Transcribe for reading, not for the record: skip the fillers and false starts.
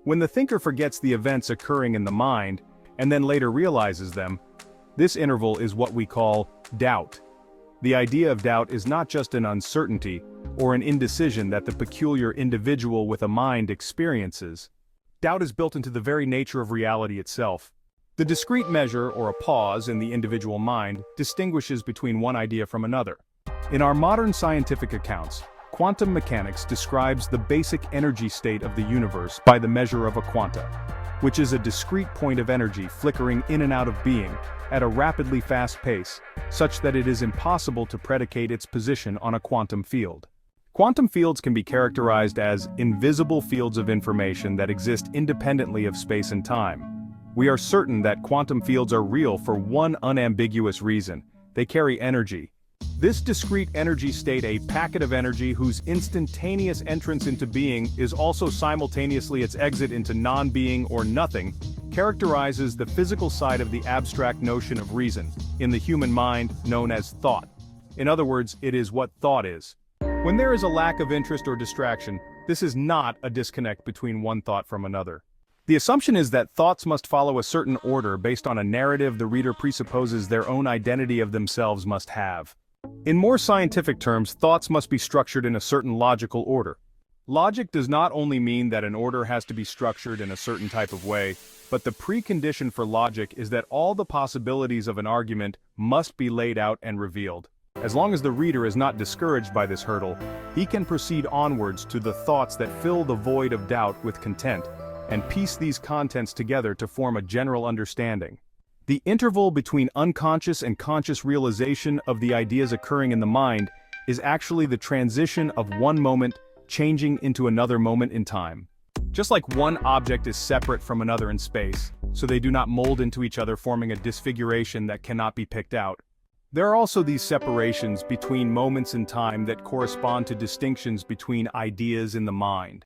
When the thinker forgets the events occurring in the mind, and then later realizes them, this interval is what we call doubt. The idea of doubt is not just an uncertainty or an indecision that the peculiar individual with a mind experiences. Doubt is built into the very nature of reality itself. The discrete measure, or a pause in the individual mind, distinguishes between one idea from another. In our modern scientific accounts, quantum mechanics describes the basic energy state of the universe by the measure of a quanta, which is a discrete point of energy flickering in and out of being at a rapidly fast pace, such that it is impossible to predicate its position on a quantum field. Quantum fields can be characterized as invisible fields of information that exist independently of space and time. We are certain that quantum fields are real for one unambiguous reason: they carry energy. This discrete energy state, a packet of energy whose instantaneous entrance into being is also simultaneously its exit into non-being or nothing, characterizes the physical side of the abstract notion of reason, in the human mind known as thought. In other words, it is what thought is. When there is a lack of interest or distraction, this is not a disconnect between one thought from another. The assumption is that thoughts must follow a certain order based on a narrative the reader presupposes their own identity of themselves must have. In more scientific terms, thoughts must be structured in a certain logical order. Logic does not only mean that an order has to be structured in a certain type of way, but the precondition for logic is that all the possibilities of an argument must be laid out and revealed. As long as the reader is not discouraged by this hurdle, he can proceed onwards to the thoughts that fill the void of doubt with content, and piece these contents together to form a general understanding. The interval between unconscious and conscious realization of the ideas occurring in the mind is actually the transition of one moment changing into another moment in time. Just like one object is separate from another in space, so they do not mold into each other, forming a disfiguration that cannot be picked out, there are also these separations between moments in time that correspond to distinctions between ideas in the mind.